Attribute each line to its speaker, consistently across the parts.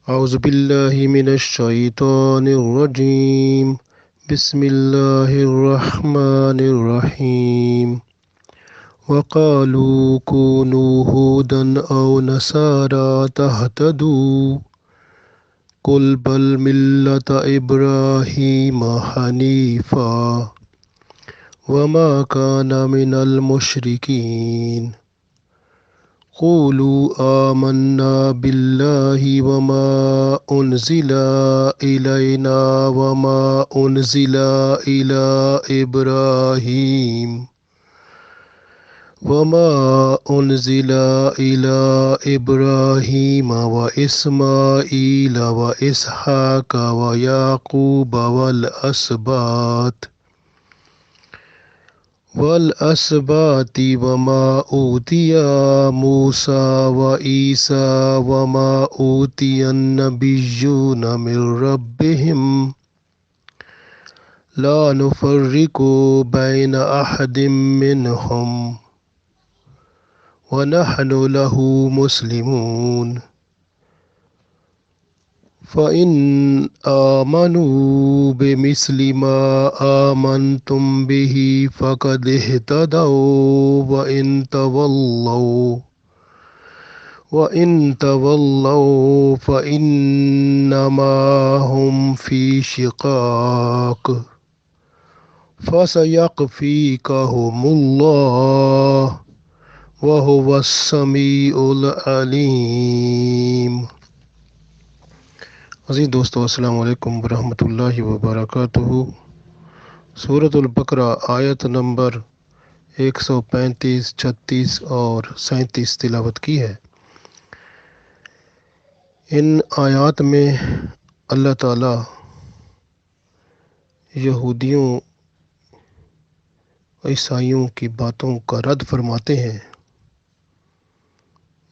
Speaker 1: أعوذ بالله من الشيطان الرجيم. بسم الله الرحمن الرحيم. وقالوا كونوا هودا أو نصارى تهتدوا قل بل ملة إبراهيم حنيفا وما كان من المشركين. قولوا آمنا بالله وما أنزل إلينا وما أنزل إلى إبراهيم وإسماعيل وإسحاق ويعقوب والأسباط وما أوتي موسى وعيسى وما أوتي النبيون من ربهم لا نفرق بين أحد منهم ونحن له مسلمون. فإن آمنوا بمثل ما آمنتم به فقد اهتدوا وإن تولوا فإنما هم في شقاق فسيكفيكهم الله وهو السمیع العلیم. عزیز دوستو، السلام علیکم ورحمۃ اللہ وبرکاتہ. سورۃ البقرہ آیت نمبر 135، 36 اور 37 تلاوت کی ہے. ان آیات میں اللہ تعالیٰ یہودیوں عیسائیوں کی باتوں کا رد فرماتے ہیں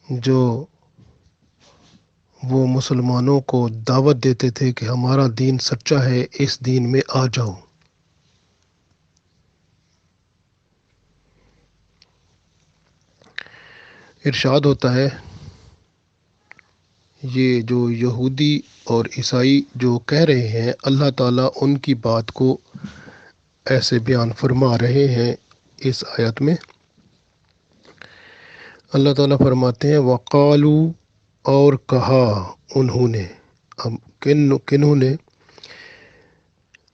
Speaker 1: جو وہ مسلمانوں کو دعوت دیتے تھے کہ ہمارا دین سچا ہے، اس دین میں آ جاؤ. ارشاد ہوتا ہے یہ جو یہودی اور عیسائی جو کہہ رہے ہیں، اللہ تعالیٰ ان کی بات کو ایسے بیان فرما رہے ہیں. اس آیت میں اللہ تعالیٰ فرماتے ہیں وقالو، اور کہا انہوں نے. اب کنہوں نے؟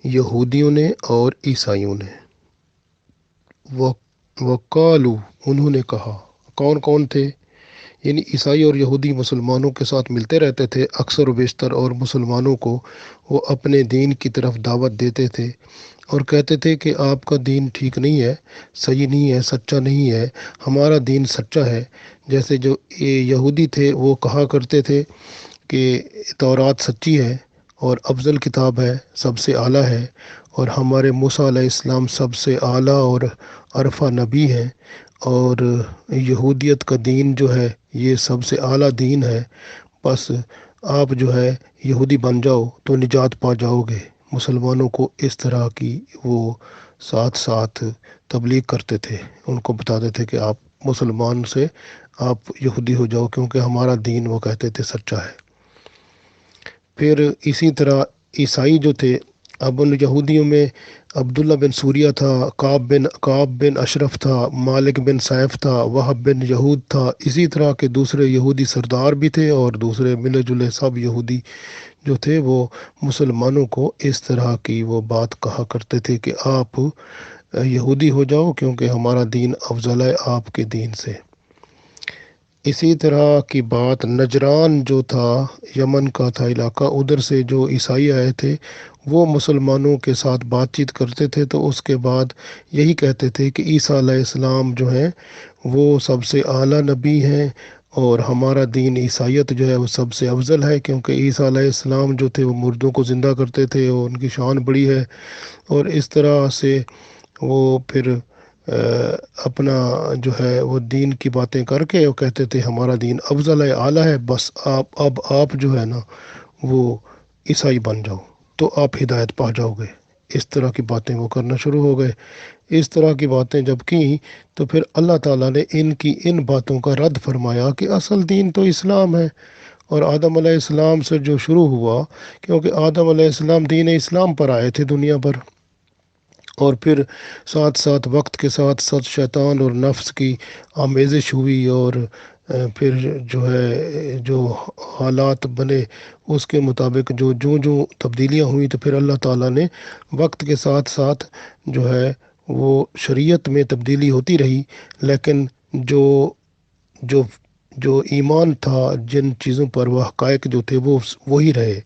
Speaker 1: یہودیوں نے اور عیسائیوں نے. وقالو، انہوں نے کہا. کون کون تھے؟ یعنی عیسائی اور یہودی مسلمانوں کے ساتھ ملتے رہتے تھے اکثر و بیشتر، اور مسلمانوں کو وہ اپنے دین کی طرف دعوت دیتے تھے اور کہتے تھے کہ آپ کا دین ٹھیک نہیں ہے، صحیح نہیں ہے، سچا نہیں ہے، ہمارا دین سچا ہے. جیسے جو یہودی تھے وہ کہا کرتے تھے کہ تورات سچی ہے اور افضل کتاب ہے، سب سے اعلیٰ ہے، اور ہمارے موسیٰ علیہ السلام سب سے اعلیٰ اور عرفہ نبی ہیں، اور یہودیت کا دین جو ہے یہ سب سے اعلیٰ دین ہے، بس آپ جو ہے یہودی بن جاؤ تو نجات پا جاؤ گے. مسلمانوں کو اس طرح کی وہ ساتھ ساتھ تبلیغ کرتے تھے، ان کو بتاتے تھے کہ آپ مسلمان سے آپ یہودی ہو جاؤ کیونکہ ہمارا دین وہ کہتے تھے سچا ہے. پھر اسی طرح عیسائی جو تھے، اب ان یہودیوں میں عبداللہ بن سوریہ تھا، کعب بن اشرف تھا، مالک بن سیف تھا، وہب بن یہود تھا. اسی طرح کے دوسرے یہودی سردار بھی تھے اور دوسرے ملے جلے سب یہودی جو تھے وہ مسلمانوں کو اس طرح کی وہ بات کہا کرتے تھے کہ آپ یہودی ہو جاؤ کیونکہ ہمارا دین افضل ہے آپ کے دین سے. اسی طرح کی بات نجران جو تھا، یمن کا تھا علاقہ، ادھر سے جو عیسائی آئے تھے وہ مسلمانوں کے ساتھ بات چیت کرتے تھے تو اس کے بعد یہی کہتے تھے کہ عیسیٰ علیہ السلام جو ہیں وہ سب سے اعلیٰ نبی ہیں اور ہمارا دین عیسائیت جو ہے وہ سب سے افضل ہے کیونکہ عیسیٰ علیہ السلام جو تھے وہ مردوں کو زندہ کرتے تھے اور ان کی شان بڑی ہے. اور اس طرح سے وہ پھر اپنا جو ہے وہ دین کی باتیں کر کے وہ کہتے تھے ہمارا دین افضل ہے، اعلیٰ ہے، بس آپ جو ہے نا وہ عیسائی بن جاؤ تو آپ ہدایت پا جاؤ گے. اس طرح کی باتیں وہ کرنا شروع ہو گئے. اس طرح کی باتیں جب کیں تو پھر اللہ تعالیٰ نے ان کی ان باتوں کا رد فرمایا کہ اصل دین تو اسلام ہے اور آدم علیہ السلام سے جو شروع ہوا، کیونکہ آدم علیہ السلام دین اسلام پر آئے تھے دنیا پر، اور پھر ساتھ ساتھ وقت کے ساتھ ساتھ شیطان اور نفس کی آمیزش ہوئی، اور پھر جو ہے جو حالات بنے اس کے مطابق جو تبدیلیاں ہوئیں، تو پھر اللہ تعالیٰ نے وقت کے ساتھ ساتھ جو ہے وہ شریعت میں تبدیلی ہوتی رہی، لیکن جو جو جو ایمان تھا، جن چیزوں پر وہ حقائق جو تھے وہ وہی رہے،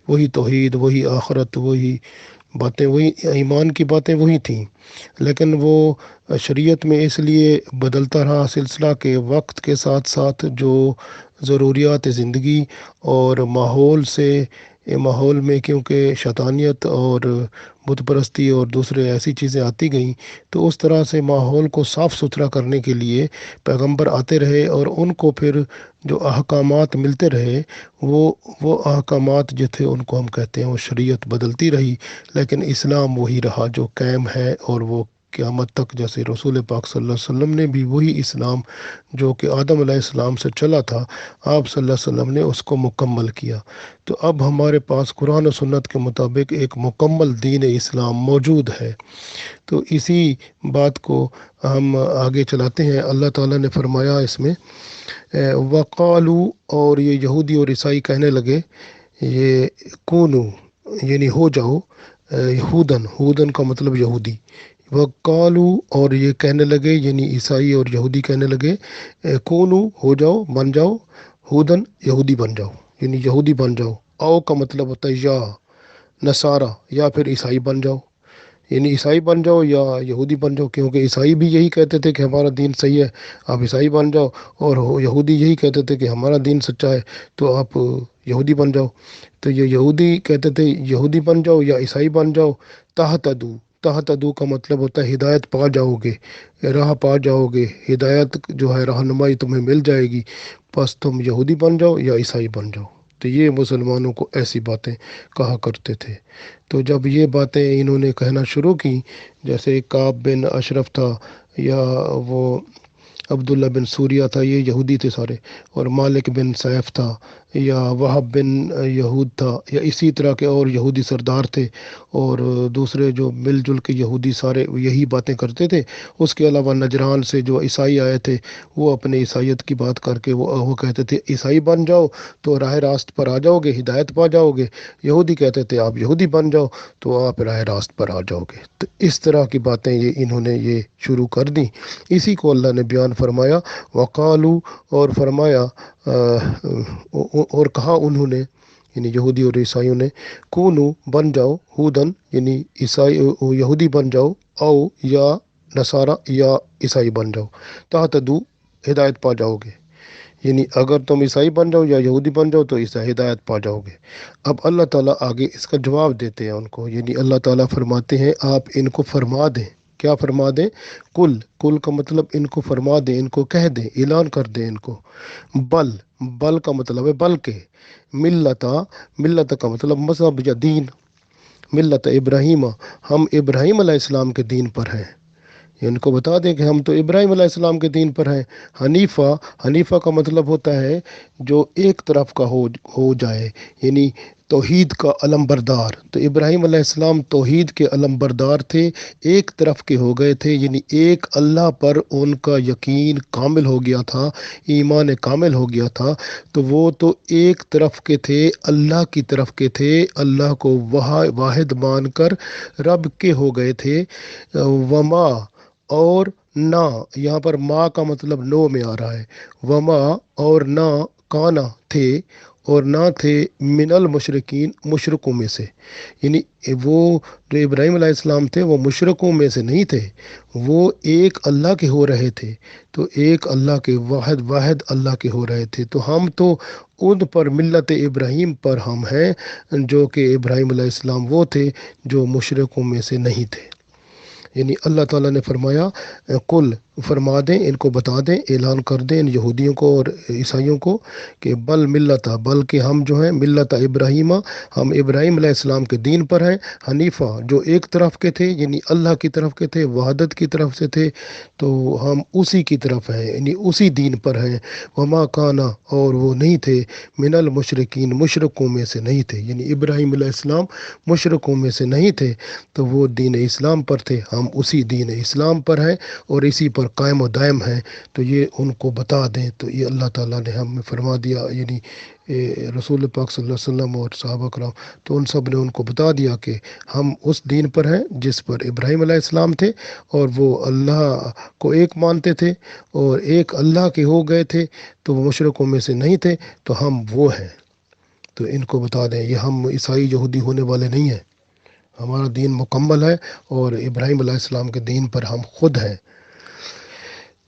Speaker 1: وہی توحید، وہی آخرت، وہی باتیں، وہی ایمان کی باتیں وہی تھیں، لیکن وہ شریعت میں اس لیے بدلتا رہا سلسلہ کہ وقت کے ساتھ ساتھ جو ضروریات زندگی اور ماحول میں کیونکہ شیطانیت اور بت پرستی اور دوسرے ایسی چیزیں آتی گئیں، تو اس طرح سے ماحول کو صاف ستھرا کرنے کے لیے پیغمبر آتے رہے، اور ان کو پھر جو احکامات ملتے رہے، وہ احکامات جو تھے ان کو ہم کہتے ہیں وہ شریعت بدلتی رہی، لیکن اسلام وہی رہا جو قائم ہے، اور وہ قیامت تک، جیسے رسول پاک صلی اللہ علیہ وسلم نے بھی وہی اسلام جو کہ آدم علیہ السلام سے چلا تھا، آپ صلی اللہ علیہ وسلم نے اس کو مکمل کیا۔ تو اب ہمارے پاس قرآن و سنت کے مطابق ایک مکمل دین اسلام موجود ہے۔ تو اسی بات کو ہم آگے چلاتے ہیں۔ اللہ تعالیٰ نے فرمایا اس میں وقالو، اور یہ یہودی اور عیسائی کہنے لگے، یہ کونو یعنی ہو جاؤ، ہودن کا مطلب یہودی، وقالو اور یہ کہنے لگے یعنی عیسائی اور یہودی کہنے لگے، کونو ہو جاؤ، بن جاؤ، ہودن یہودی بن جاؤ، یعنی یہودی بن جاؤ، او کا مطلب ہوتا ہے یا نصارہ، یا پھر عیسائی بن جاؤ، یعنی عیسائی بن جاؤ یا یہودی بن جاؤ، کیونکہ عیسائی بھی یہی کہتے تھے کہ ہمارا دین صحیح ہے، آپ عیسائی بن جاؤ، اور یہودی یہی کہتے تھے کہ ہمارا دین سچا ہے، تو آپ یہودی بن جاؤ۔ تو یہ یہودی کہتے تھے یہودی بن جاؤ یا عیسائی بن جاؤ، تہتدو کا مطلب ہوتا ہے ہدایت پا جاؤ گے، راہ پا جاؤ گے، ہدایت جو ہے رہنمائی تمہیں مل جائے گی، بس تم یہودی بن جاؤ یا عیسائی بن جاؤ۔ تو یہ مسلمانوں کو ایسی باتیں کہا کرتے تھے۔ تو جب یہ باتیں انہوں نے کہنا شروع کی، جیسے کعب بن اشرف تھا، یا وہ عبداللہ بن سوریہ تھا، یہ یہودی تھے سارے، اور مالک بن سیف تھا، یا وہب بن یہود تھا، یا اسی طرح کے اور یہودی سردار تھے، اور دوسرے جو مل جل کے یہودی سارے یہی باتیں کرتے تھے۔ اس کے علاوہ نجران سے جو عیسائی آئے تھے، وہ اپنے عیسائیت کی بات کر کے وہ کہتے تھے عیسائی بن جاؤ تو راہ راست پر آ جاؤ گے، ہدایت پا جاؤ گے، یہودی کہتے تھے آپ یہودی بن جاؤ تو آپ راہ راست پر آ جاؤ گے۔ تو اس طرح کی باتیں انہوں نے یہ شروع کر دیں۔ اسی کو اللہ نے بیان فرمایا، وقالو، اور فرمایا اور کہا انہوں نے، یعنی یہودی اور عیسائیوں نے، کونو بن جاؤ، ہودن یعنی عیسائی یہودی بن جاؤ، او یا نصارہ یا عیسائی بن جاؤ، تہتدو ہدایت پا جاؤ گے، یعنی اگر تم عیسائی بن جاؤ یا یہودی بن جاؤ تو اس سے ہدایت پا جاؤ گے۔ اب اللہ تعالیٰ آگے اس کا جواب دیتے ہیں ان کو، یعنی اللہ تعالیٰ فرماتے ہیں آپ ان کو فرما دیں، کیا فرما دیں؟ کل کا مطلب ان کو فرما دیں، ان کو کہہ دیں، اعلان کر دیں ان کو، بل کا مطلب ہے بلکہ، ملت کا مطلب مذہب یا دین، ملت ابراہیم، ہم ابراہیم علیہ السلام کے دین پر ہیں، ان کو بتا دیں کہ ہم تو ابراہیم علیہ السلام کے دین پر ہیں۔ حنیفہ کا مطلب ہوتا ہے جو ایک طرف کا ہو جائے، یعنی توحید کا علم بردار۔ تو ابراہیم علیہ السلام توحید کے علم بردار تھے، ایک طرف کے ہو گئے تھے، یعنی ایک اللہ پر ان کا یقین کامل ہو گیا تھا، ایمان کامل ہو گیا تھا، تو وہ تو ایک طرف کے تھے، اللہ کی طرف کے تھے، اللہ کو واحد مان کر رب کے ہو گئے تھے۔ وما، اور نہ، یہاں پر ما کا مطلب نو میں آ رہا ہے، وما اور نہ، کانا تھے اور نہ تھے، من المشرکین مشرکوں میں سے، یعنی وہ جو ابراہیم علیہ السلام تھے وہ مشرکوں میں سے نہیں تھے، وہ ایک اللہ کے ہو رہے تھے، تو ایک اللہ کے واحد اللہ کے ہو رہے تھے، تو ہم تو ان پر ملت ابراہیم پر ہم ہیں، جو کہ ابراہیم علیہ السلام وہ تھے جو مشرکوں میں سے نہیں تھے۔ یعنی اللہ تعالیٰ نے فرمایا فرما دیں، ان کو بتا دیں، اعلان کر دیں ان یہودیوں کو اور عیسائیوں کو کہ بل ملتا، بلکہ ہم جو ہیں ملتا ابراہیمہ، ہم ابراہیم علیہ السلام کے دین پر ہیں، حنیفہ جو ایک طرف کے تھے، یعنی اللہ کی طرف کے تھے، وحدت کی طرف سے تھے، تو ہم اسی کی طرف ہیں، یعنی اسی دین پر ہیں۔ وما کانا، اور وہ نہیں تھے، من المشرکین، مشرکوں میں سے نہیں تھے، یعنی ابراہیم علیہ السلام مشرکوں میں سے نہیں تھے، تو وہ دین اسلام پر تھے، ہم اسی دین اسلام پر ہیں اور اسی پر قائم و دائم ہیں۔ تو یہ ان کو بتا دیں۔ تو یہ اللہ تعالیٰ نے ہمیں فرما دیا، یعنی رسول پاک صلی اللہ علیہ وسلم اور صحابہ کرام، تو ان سب نے ان کو بتا دیا کہ ہم اس دین پر ہیں جس پر ابراہیم علیہ السلام تھے، اور وہ اللہ کو ایک مانتے تھے اور ایک اللہ کے ہو گئے تھے، تو وہ مشرکوں میں سے نہیں تھے، تو ہم وہ ہیں۔ تو ان کو بتا دیں، یہ ہم عیسائی یہودی ہونے والے نہیں ہیں، ہمارا دین مکمل ہے اور ابراہیم علیہ السلام کے دین پر ہم خود ہیں۔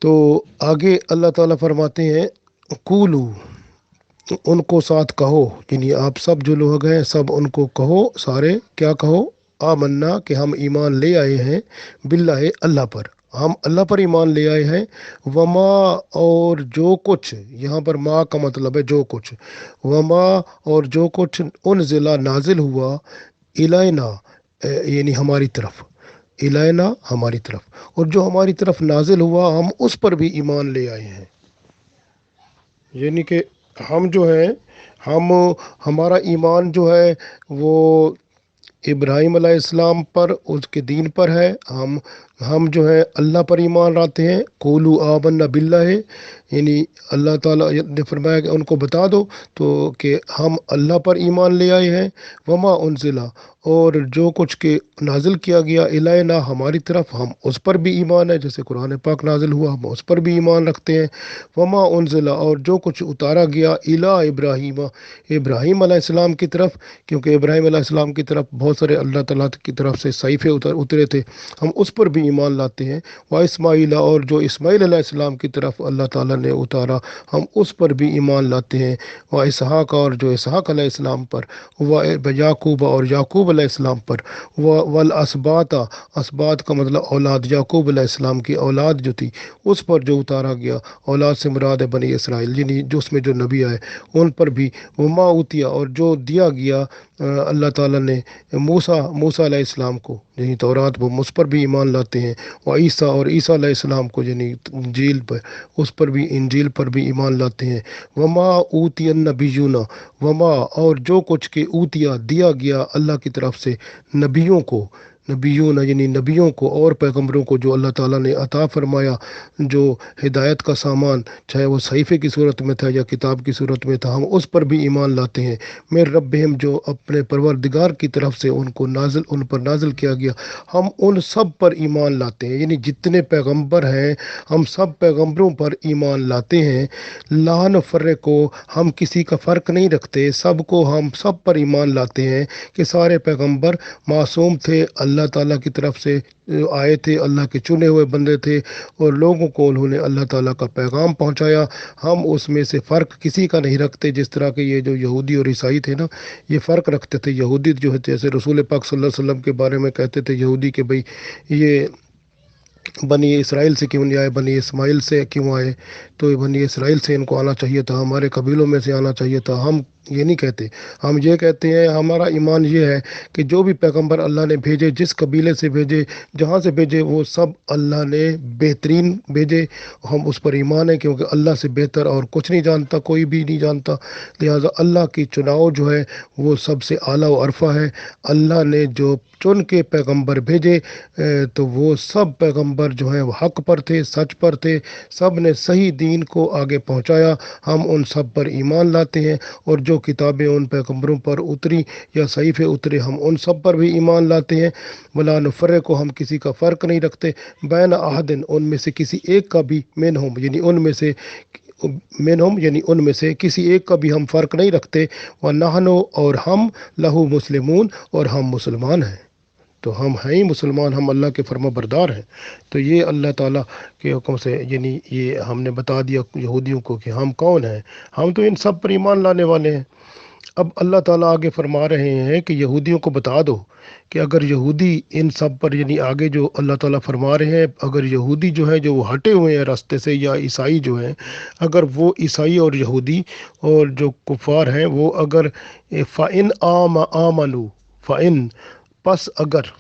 Speaker 1: تو آگے اللہ تعالیٰ فرماتے ہیں قولو، ان کو ساتھ کہو، یعنی آپ سب جو لوگ ہیں سب ان کو کہو، سارے کیا کہو، آمنا، کہ ہم ایمان لے آئے ہیں، باللہ، اللہ پر، ہم اللہ پر ایمان لے آئے ہیں، وما، اور جو کچھ، یہاں پر ما کا مطلب ہے جو کچھ، وما، اور جو کچھ انزل، نازل ہوا، الینا، یعنی ہماری طرف، الینا، ہماری طرف، اور جو ہماری طرف نازل ہوا ہم اس پر بھی ایمان لے آئے ہیں۔ یعنی کہ ہم جو ہیں، ہمارا ایمان جو ہے وہ ابراہیم علیہ السلام پر، اس کے دین پر ہے، ہم جو ہے اللہ پر ایمان لاتے ہیں۔ قولوا آمنا باللہ، یعنی اللہ تعالیٰ نے فرمایا کہ ان کو بتا دو تو کہ ہم اللہ پر ایمان لے آئے ہیں، وما انزلا، اور جو کچھ کے نازل کیا گیا، الینا، ہماری طرف، ہم اس پر بھی ایمان ہے، جیسے قرآن پاک نازل ہوا ہم اس پر بھی ایمان رکھتے ہیں، وما انزلا، اور جو کچھ اتارا گیا، الی ابراہیم، ابراہیم علیہ السلام کی طرف، کیونکہ ابراہیم علیہ السلام کی طرف بہت سارے اللہ تعالیٰ کی طرف سے صحیفے اترے تھے، ہم اس پر بھی ایمان لاتے ہیں، و اسماعیل، اور جو اسماعیل علیہ السلام کی طرف اللہ تعالیٰ نے اتارا ہم اس پر بھی ایمان لاتے ہیں، و اسحاق، اور جو اسحاق علیہ السلام پر، و یعقوب، اور یعقوب علیہ السلام پر، والاسباط، اسباط کا مطلب اولاد، یعقوب علیہ السلام کی اولاد جو تھی اس پر جو اتارا گیا، اولاد سے مراد ہے بنی اسرائیل، یعنی جو اس میں جو نبی آئے ان پر بھی، وما اوتیا، اور جو دیا گیا اللہ تعالیٰ نے موسیٰ علیہ السلام کو، یعنی تورات، وہ اس پر بھی ایمان لاتے ہیں، و عیسیٰ، اور عیسیٰ علیہ السلام کو، یعنی انجیل پر، اس پر بھی، انجیل پر بھی ایمان لاتے ہیں، وما اوتی النبیون، وما، اور جو کچھ کے اوتیا، دیا گیا اللہ کی طرف سے نبیوں کو، نبیون یعنی نبیوں کو اور پیغمبروں کو جو اللہ تعالیٰ نے عطا فرمایا، جو ہدایت کا سامان، چاہے وہ صحیفے کی صورت میں تھا یا کتاب کی صورت میں تھا، ہم اس پر بھی ایمان لاتے ہیں، میں ربہم، جو اپنے پروردگار کی طرف سے ان پر نازل کیا گیا، ہم ان سب پر ایمان لاتے ہیں، یعنی جتنے پیغمبر ہیں ہم سب پیغمبروں پر ایمان لاتے ہیں، لا نفرق، ہم کسی کا فرق نہیں رکھتے، ہم سب پر ایمان لاتے ہیں کہ سارے پیغمبر معصوم تھے، اللہ تعالیٰ کی طرف سے آئے تھے، اللہ کے چنے ہوئے بندے تھے، اور لوگوں کو انہوں نے اللہ تعالیٰ کا پیغام پہنچایا، ہم اس میں سے فرق کسی کا نہیں رکھتے، جس طرح کہ یہ جو یہودی اور عیسائی تھے نا، یہ فرق رکھتے تھے، یہودی جو ہے جیسے رسول پاک صلی اللہ علیہ وسلم کے بارے میں کہتے تھے یہودی کہ بھئی یہ بنی اسرائیل سے کیوں نہیں آئے، بنی اسماعیل سے کیوں آئے، تو بنی اسرائیل سے ان کو آنا چاہیے تھا، ہمارے قبیلوں میں سے آنا چاہیے تھا، ہم یہ نہیں کہتے، ہم یہ کہتے ہیں، ہمارا ایمان یہ ہے کہ جو بھی پیغمبر اللہ نے بھیجے، جس قبیلے سے بھیجے، جہاں سے بھیجے، وہ سب اللہ نے بہترین بھیجے، ہم اس پر ایمان ہے، کیونکہ اللہ سے بہتر اور کچھ نہیں جانتا، کوئی بھی نہیں جانتا، لہٰذا اللہ کی چناؤ جو ہے وہ سب سے اعلیٰ و عرفہ ہے، اللہ نے جو چن کے پیغمبر بھیجے تو وہ سب پیغمبر جو ہیں وہ حق پر تھے، سچ پر تھے، سب نے صحیح دین کو آگے پہنچایا، ہم ان سب پر ایمان لاتے ہیں، اور جو کتابیں ان پیغمبروں پر اتری یا صحیفے اترے ہم ان سب پر بھی ایمان لاتے ہیں، ولا نفرق کو، ہم کسی کا فرق نہیں رکھتے، بین احد، ان میں سے کسی ایک کا بھی، منہم یعنی ان میں سے کسی ایک کا بھی ہم فرق نہیں رکھتے، ونحن، اور ہم، لہو مسلمون، اور ہم مسلمان ہیں، تو ہم ہیں ہی مسلمان، ہم اللہ کے فرما بردار ہیں۔ تو یہ اللہ تعالیٰ کے حکم سے، یعنی یہ ہم نے بتا دیا یہودیوں کو کہ ہم کون ہیں، ہم تو ان سب پر ایمان لانے والے ہیں، اب اللہ تعالیٰ آگے فرما رہے ہیں کہ یہودیوں کو بتا دو کہ اگر یہودی ان سب پر، یعنی آگے جو اللہ تعالیٰ فرما رہے ہیں، اگر یہودی جو ہیں جو وہ ہٹے ہوئے ہیں راستے سے، یا عیسائی جو ہیں، اگر وہ عیسائی اور یہودی اور جو کفار ہیں وہ اگر فَإِنْ آمَنُوا، فَإِنْ پس اگر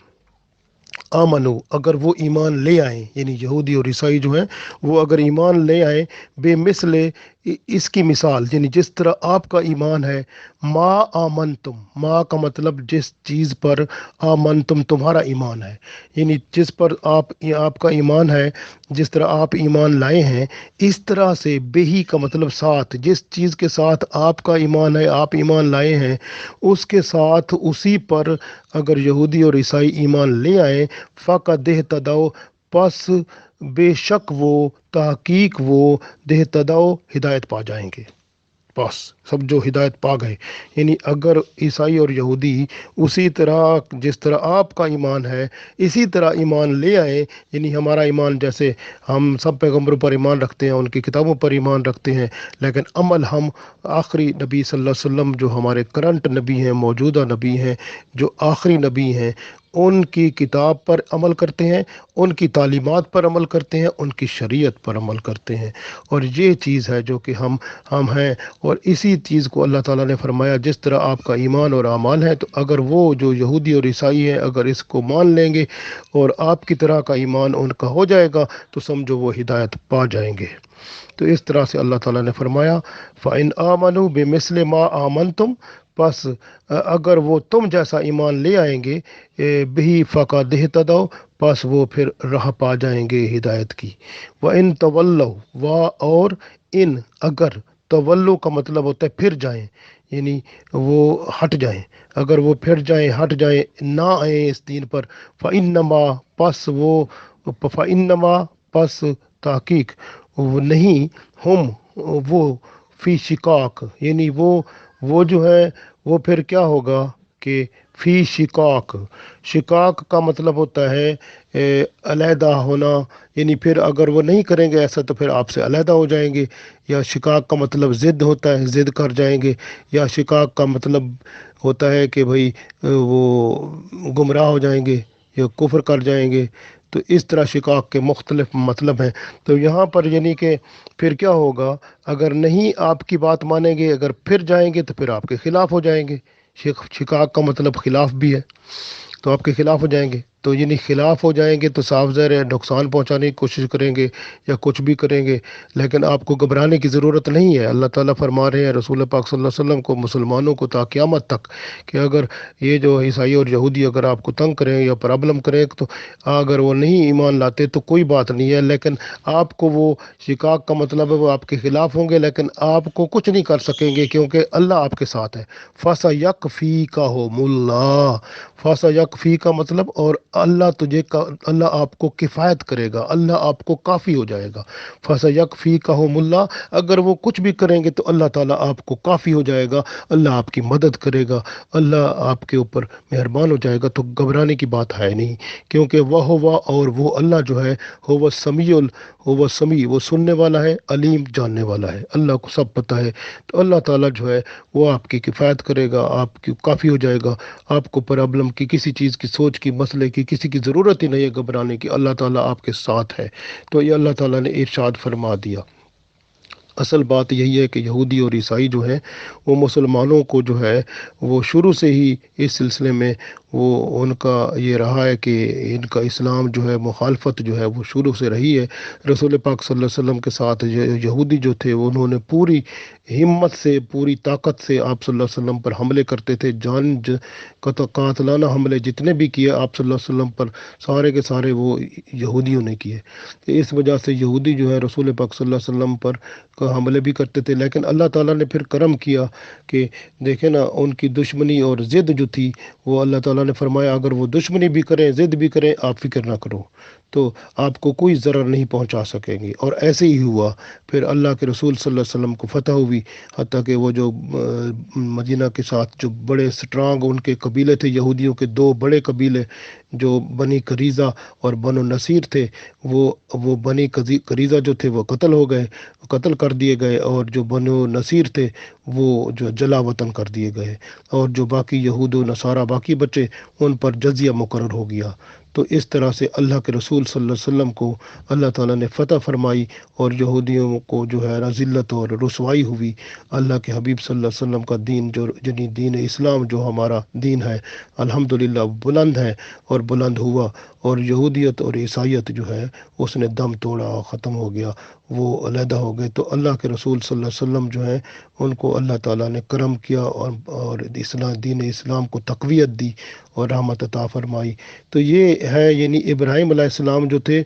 Speaker 1: آمنو، اگر وہ ایمان لے آئیں، یعنی یہودی اور عیسائی جو ہیں وہ اگر ایمان لے آئیں، بے مثل، اس کی مثال، یعنی جس طرح آپ کا ایمان ہے، ما آمنتم، ما کا مطلب جس چیز پر آمنتم تمہارا ایمان ہے، یعنی جس پر آپ کا ایمان ہے، جس طرح آپ ایمان لائے ہیں، اس طرح سے، بہی کا مطلب ساتھ، جس چیز کے ساتھ آپ کا ایمان ہے، آپ ایمان لائے ہیں، اس کے ساتھ، اسی پر اگر یہودی اور عیسائی ایمان لے آئیں، فقط اہتدوا، پس بے شک وہ، تحقیق وہ، اہتدوا، ہدایت پا جائیں گے، بس سب جو ہدایت پا گئے، یعنی اگر عیسائی اور یہودی اسی طرح، جس طرح آپ کا ایمان ہے اسی طرح ایمان لے آئے، یعنی ہمارا ایمان جیسے ہم سب پیغمبروں پر ایمان رکھتے ہیں، ان کی کتابوں پر ایمان رکھتے ہیں، لیکن عمل ہم آخری نبی صلی اللہ علیہ وسلم، جو ہمارے کرنٹ نبی ہیں، موجودہ نبی ہیں، جو آخری نبی ہیں، ان کی کتاب پر عمل کرتے ہیں، ان کی تعلیمات پر عمل کرتے ہیں، ان کی شریعت پر عمل کرتے ہیں، اور یہ چیز ہے جو کہ ہم ہیں، اور اسی چیز کو اللہ تعالیٰ نے فرمایا جس طرح آپ کا ایمان اور اعمال ہے، تو اگر وہ جو یہودی اور عیسائی ہیں اگر اس کو مان لیں گے اور آپ کی طرح کا ایمان ان کا ہو جائے گا، تو سمجھو وہ ہدایت پا جائیں گے۔ تو اس طرح سے اللہ تعالیٰ نے فرمایا فَإِنْ آمَنُوا بِمِثْلِ مَا آمَنْتُمْ، پس اگر وہ تم جیسا ایمان لے آئیں گے، بِهِ فَقَدِ اهْتَدَوْا، پس وہ پھر راہ پا جائیں گے ہدایت کی۔ وَإِنْ تَوَلَّوْا، اور ان، اگر، تولو کا مطلب ہوتا ہے پھر جائیں، یعنی وہ ہٹ جائیں، اگر وہ پھر جائیں، ہٹ جائیں، نہ آئیں اس دین پر، فَإِنَّمَا، پس وہ، فَإِنَّمَا، پس تحقیق، وہ نہیں، ہم، وہ، فی شقاق، یعنی وہ جو ہے وہ پھر کیا ہوگا کہ فی شقاق، شقاق کا مطلب ہوتا ہے علیحدہ ہونا، یعنی پھر اگر وہ نہیں کریں گے ایسا تو پھر آپ سے علیحدہ ہو جائیں گے، یا شقاق کا مطلب ضد ہوتا ہے، ضد کر جائیں گے، یا شقاق کا مطلب ہوتا ہے کہ بھئی وہ گمراہ ہو جائیں گے یا کفر کر جائیں گے، تو اس طرح شقاق کے مختلف مطلب ہیں۔ تو یہاں پر یعنی کہ پھر کیا ہوگا، اگر نہیں آپ کی بات مانیں گے، اگر پھر جائیں گے تو پھر آپ کے خلاف ہو جائیں گے، شقاق کا مطلب خلاف بھی ہے، تو آپ کے خلاف ہو جائیں گے، تو یعنی خلاف ہو جائیں گے تو صاف ظاہر ہے نقصان پہنچانے کی کوشش کریں گے یا کچھ بھی کریں گے، لیکن آپ کو گھبرانے کی ضرورت نہیں ہے۔ اللہ تعالیٰ فرما رہے ہیں رسول پاک صلی اللہ علیہ وسلم کو، مسلمانوں کو، تا قیامت تک، کہ اگر یہ جو عیسائی اور یہودی اگر آپ کو تنگ کریں یا پرابلم کریں، تو اگر وہ نہیں ایمان لاتے تو کوئی بات نہیں ہے، لیکن آپ کو وہ شقاق کا مطلب ہے وہ آپ کے خلاف ہوں گے، لیکن آپ کو کچھ نہیں کر سکیں گے کیونکہ اللہ آپ کے ساتھ ہے۔ فَسَيَكْفِيكَهُمُ اللَّهُ، فَسَيَكْفِي کا مطلب، اور اللہ آپ کو کفایت کرے گا، اللہ آپ کو کافی ہو جائے گا۔ فَسَيَكْفِيكَهُمُ اللَّهُ، اگر وہ کچھ بھی کریں گے تو اللہ تعالیٰ آپ کو کافی ہو جائے گا، اللہ آپ کی مدد کرے گا، اللہ آپ کے اوپر مہربان ہو جائے گا، تو گھبرانے کی بات ہے نہیں، کیونکہ وہ ہوا، اور وہ اللہ جو ہے، وہ سمیع، وہ سننے والا ہے، علیم، جاننے والا ہے، اللہ کو سب پتہ ہے، تو اللہ تعالیٰ جو ہے وہ آپ کی کفایت کرے گا، آپ کی کافی ہو جائے گا، آپ کو پرابلم کی، کسی چیز کی، سوچ کی، مسئلے کی، کسی کی ضرورت ہی نہیں ہے گھبرانے کی، اللہ تعالیٰ آپ کے ساتھ ہے۔ تو یہ اللہ تعالیٰ نے ارشاد فرما دیا۔ اصل بات یہی ہے کہ یہودی اور عیسائی جو ہیں وہ مسلمانوں کو جو ہے وہ شروع سے ہی اس سلسلے میں وہ ان کا یہ رہا ہے کہ ان کا اسلام جو ہے مخالفت جو ہے وہ شروع سے رہی ہے رسول پاک صلی اللہ علیہ وسلم کے ساتھ۔ یہودی جو تھے انہوں نے پوری ہمت سے، پوری طاقت سے آپ صلی اللہ علیہ وسلم پر حملے کرتے تھے، قاتلانہ حملے جتنے بھی کیے آپ صلی اللہ علیہ وسلم پر، سارے کے سارے وہ یہودیوں نے کیے۔ تو اس وجہ سے یہودی جو ہے رسول پاک صلی اللہ علیہ وسلم پر حملے بھی کرتے تھے، لیکن اللہ تعالیٰ نے پھر کرم کیا کہ دیکھیں نا ان کی دشمنی اور ضد جو تھی وہ اللہ تعالیٰ نے فرمایا اگر وہ دشمنی بھی کریں، ضد بھی کریں، آپ فکر نہ کرو، تو آپ کو کوئی ضرر نہیں پہنچا سکیں گے۔ اور ایسے ہی ہوا، پھر اللہ کے رسول صلی اللہ علیہ وسلم کو فتح ہوئی، حتیٰ کہ وہ جو مدینہ کے ساتھ جو بڑے سٹرانگ ان کے قبیلے تھے، یہودیوں کے دو بڑے قبیلے جو بنی قریظہ اور بنو نصیر تھے، وہ بنی قریظہ جو تھے وہ قتل کر دیے گئے، اور جو بنو نصیر تھے وہ جو جلا وطن کر دیے گئے، اور جو باقی یہود و نصارہ باقی بچے ان پر جزیہ مقرر ہو گیا۔ تو اس طرح سے اللہ کے رسول صلی اللہ علیہ وسلم کو اللہ تعالیٰ نے فتح فرمائی، اور یہودیوں کو جو ہے ذلت اور رسوائی ہوئی۔ اللہ کے حبیب صلی اللہ علیہ وسلم کا دین جو یعنی دین اسلام جو ہمارا دین ہے الحمدللہ بلند ہے اور بلند ہوا، اور یہودیت اور عیسائیت جو ہے اس نے دم توڑا، ختم ہو گیا، وہ علیحدہ ہو گئے۔ تو اللہ کے رسول صلی اللہ علیہ وسلم جو ہیں ان کو اللہ تعالیٰ نے کرم کیا، اور دین اسلام کو تقویت دی اور رحمت عطا فرمائی۔ تو یہ ہے یعنی ابراہیم علیہ السلام جو تھے،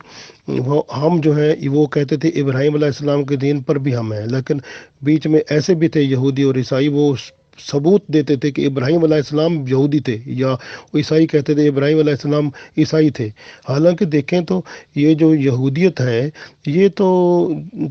Speaker 1: ہم جو ہیں وہ کہتے تھے ابراہیم علیہ السلام کے دین پر بھی ہم ہیں، لیکن بیچ میں ایسے بھی تھے یہودی اور عیسائی، وہ ثبوت دیتے تھے کہ ابراہیم علیہ السلام یہودی تھے، یا عیسائی کہتے تھے ابراہیم علیہ السلام عیسائی تھے۔ حالانکہ دیکھیں تو یہ جو یہودیت ہے یہ تو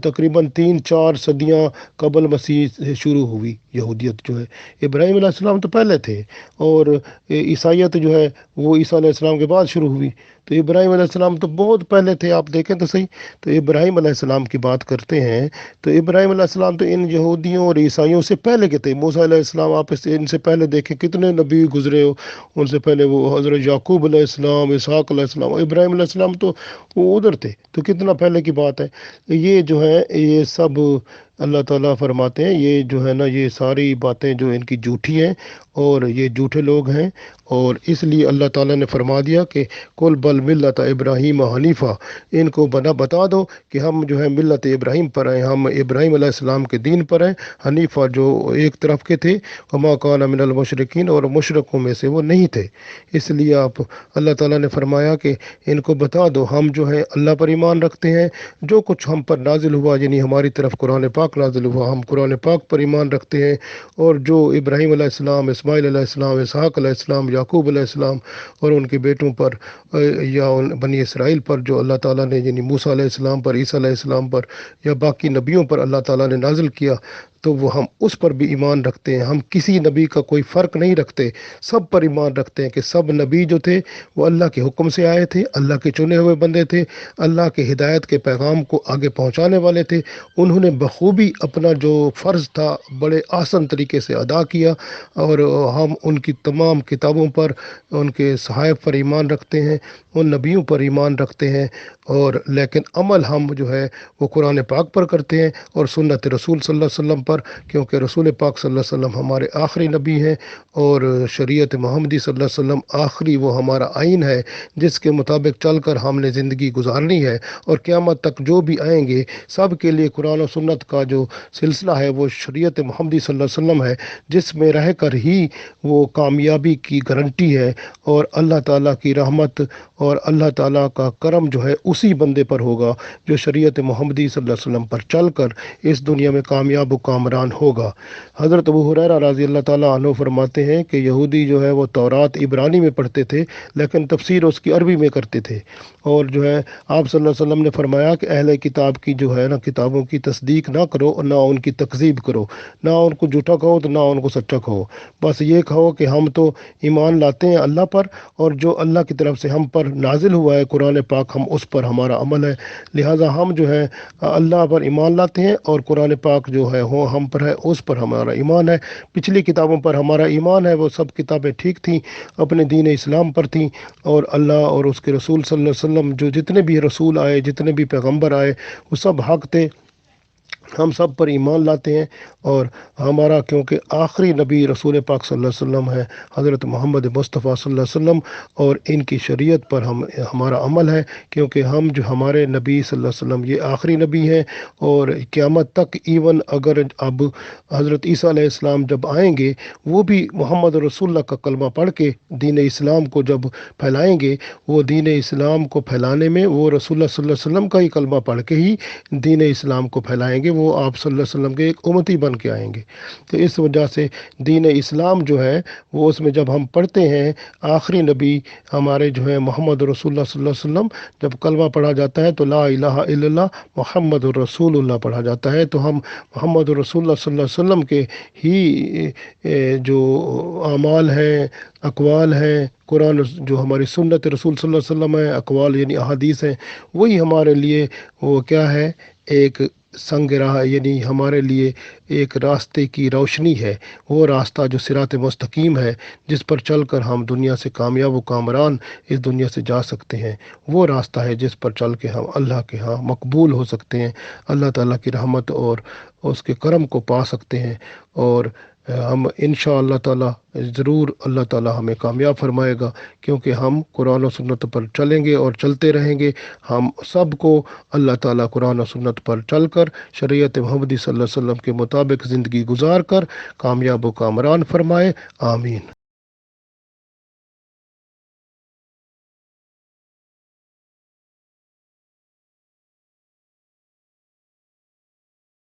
Speaker 1: تقریباً 3-4 صدیاں قبل مسیح سے شروع ہوئی۔ یہودیت جو ہے ابراہیم علیہ السلام تو پہلے تھے، اور عیسائیت جو ہے وہ عیسیٰ علیہ السلام کے بعد شروع ہوئی۔ تو ابراہیم علیہ السلام تو بہت پہلے تھے، آپ دیکھیں تو صحیح۔ تو ابراہیم علیہ السلام کی بات کرتے ہیں تو ابراہیم علیہ السلام تو ان یہودیوں اور عیسائیوں سے پہلے کے تھے۔ موسیٰ علیہ السلام آپ ان سے پہلے دیکھیں کتنے نبی گزرے ہو، ان سے پہلے وہ حضرت یعقوب علیہ السلام، اسحاق علیہ السلام، ابراہیم علیہ السلام تو وہ ادھر تھے، تو کتنا پہلے کی بات ہے۔ یہ جو ہے یہ سب اللہ تعالیٰ فرماتے ہیں یہ جو ہے نا یہ ساری باتیں جو ان کی جھوٹی ہیں اور یہ جھوٹے لوگ ہیں، اور اس لیے اللہ تعالیٰ نے فرما دیا کہ کل بل ملت ابراہیم حنیفہ، ان کو بتا دو کہ ہم جو ہے ملت ابراہیم پر ہیں، ہم ابراہیم علیہ السلام کے دین پر ہیں، حنیفہ جو ایک طرف کے تھے، وما کان من المشرکین، اور مشرکوں میں سے وہ نہیں تھے۔ اس لیے اللہ تعالیٰ نے فرمایا کہ ان کو بتا دو ہم جو ہے اللہ پر ایمان رکھتے ہیں، جو کچھ ہم پر نازل ہوا یعنی ہماری طرف قرآن پاک نازل ہوا، ہم قرآن پاک پر ایمان رکھتے ہیں، اور جو ابراہیم علیہ السلام، اسماعیل علیہ السلام، اسحاق علیہ السلام، یعقوب علیہ السلام اور ان کے بیٹوں پر یا ان بنی اسرائیل پر جو اللہ تعالیٰ نے یعنی موسیٰ علیہ السلام پر، عیسیٰ علیہ السلام پر یا باقی نبیوں پر اللہ تعالیٰ نے نازل کیا، تو وہ ہم اس پر بھی ایمان رکھتے ہیں۔ ہم کسی نبی کا کوئی فرق نہیں رکھتے، سب پر ایمان رکھتے ہیں کہ سب نبی جو تھے وہ اللہ کے حکم سے آئے تھے، اللہ کے چنے ہوئے بندے تھے، اللہ کے ہدایت کے پیغام کو آگے پہنچانے والے تھے۔ انہوں نے بخوبی اپنا جو فرض تھا بڑے آسان طریقے سے ادا کیا، اور ہم ان کی تمام کتابوں پر، ان کے صحائف پر ایمان رکھتے ہیں، ان نبیوں پر ایمان رکھتے ہیں، اور لیکن عمل ہم جو ہے وہ قرآن پاک پر کرتے ہیں اور سنت رسول صلی اللہ علیہ وسلم پر، کیونکہ رسول پاک صلی اللہ علیہ وسلم ہمارے آخری نبی ہیں، اور شریعت محمدی صلی اللہ علیہ وسلم آخری وہ ہمارا آئین ہے جس کے مطابق چل کر ہم نے زندگی گزارنی ہے، اور قیامت تک جو بھی آئیں گے سب کے لیے قرآن و سنت کا جو سلسلہ ہے وہ شریعت محمدی صلی اللہ علیہ وسلم ہے، جس میں رہ کر ہی وہ کامیابی کی گارنٹی ہے، اور اللہ تعالیٰ کی رحمت اور اللہ تعالیٰ کا کرم جو ہے اسی بندے پر ہوگا جو شریعت محمدی صلی اللہ علیہ وسلم پر چل کر اس دنیا میں کامیاب و کامران ہوگا۔ حضرت ابو ہریرہ رضی اللہ تعالیٰ عنہ فرماتے ہیں کہ یہودی جو ہے وہ تورات عبرانی میں پڑھتے تھے لیکن تفسیر اس کی عربی میں کرتے تھے، اور جو ہے آپ صلی اللہ علیہ وسلم نے فرمایا کہ اہل کتاب کی جو ہے نا کتابوں کی تصدیق نہ کرو، نہ ان کی تکذیب کرو، نہ ان کو جھوٹا کہو تو نہ ان کو سچا کہو، بس یہ کہو کہ ہم تو ایمان لاتے ہیں اللہ پر، اور جو اللہ کی طرف سے ہم پر نازل ہوا ہے قرآن پاک ہم اس پر ہمارا عمل ہے، لہٰذا ہم جو ہے اللہ پر ایمان لاتے ہیں، اور قرآن پاک جو ہے وہ ہم پر ہے اس پر ہمارا ایمان ہے۔ پچھلی کتابوں پر ہمارا ایمان ہے، وہ سب کتابیں ٹھیک تھیں، اپنے دین اسلام پر تھیں، اور اللہ اور اس کے رسول صلی اللہ علیہ وسلم جو جتنے بھی رسول آئے، جتنے بھی پیغمبر آئے وہ سب حق تھے، ہم سب پر ایمان لاتے ہیں، اور ہمارا کیونکہ آخری نبی رسول پاک صلی اللہ علیہ وسلم ہے حضرت محمد مصطفیٰ صلی اللہ علیہ وسلم، اور ان کی شریعت پر ہمارا عمل ہے، کیونکہ ہم جو ہمارے نبی صلی اللہ علیہ وسلم یہ آخری نبی ہیں، اور قیامت تک ایون اگر اب حضرت عیسیٰ علیہ السلام جب آئیں گے وہ بھی محمد رسول اللہ کا کلمہ پڑھ کے دین اسلام کو جب پھیلائیں گے، وہ دین اسلام کو پھیلانے میں وہ رسول اللہ صلی اللہ علیہ وسلم کا ہی کلمہ پڑھ کے ہی دین اسلام کو پھیلائیں گے، وہ آپ صلی اللہ علیہ وسلم کے ایک امتی بن کے آئیں گے۔ تو اس وجہ سے دین اسلام جو ہے وہ اس میں جب ہم پڑھتے ہیں آخری نبی ہمارے جو ہے محمد رسول اللہ صلی اللہ علیہ وسلم، جب کلمہ پڑھا جاتا ہے تو لا الہ الا اللہ محمد الرسول اللہ پڑھا جاتا ہے، تو ہم محمد رسول اللہ صلی اللہ علیہ وسلم کے ہی جو اعمال ہیں، اقوال ہیں، قرآن جو ہماری سنت رسول صلی اللہ علیہ وسلم ہے، اقوال یعنی احادیث ہیں، وہی ہمارے لیے وہ کیا ہے، ایک سنگ راہ، یعنی ہمارے لیے ایک راستے کی روشنی ہے، وہ راستہ جو صراط مستقیم ہے، جس پر چل کر ہم دنیا سے کامیاب و کامران اس دنیا سے جا سکتے ہیں۔ وہ راستہ ہے جس پر چل کے ہم اللہ کے ہاں مقبول ہو سکتے ہیں، اللہ تعالیٰ کی رحمت اور اس کے کرم کو پا سکتے ہیں، اور ہم انشاء اللہ تعالیٰ ضرور اللہ تعالیٰ ہمیں کامیاب فرمائے گا، کیونکہ ہم قرآن و سنت پر چلیں گے اور چلتے رہیں گے۔ ہم سب کو اللہ تعالیٰ قرآن و سنت پر چل کر شریعت محمدی صلی اللہ علیہ وسلم کے مطابق زندگی گزار کر کامیاب و کامران فرمائے، آمین۔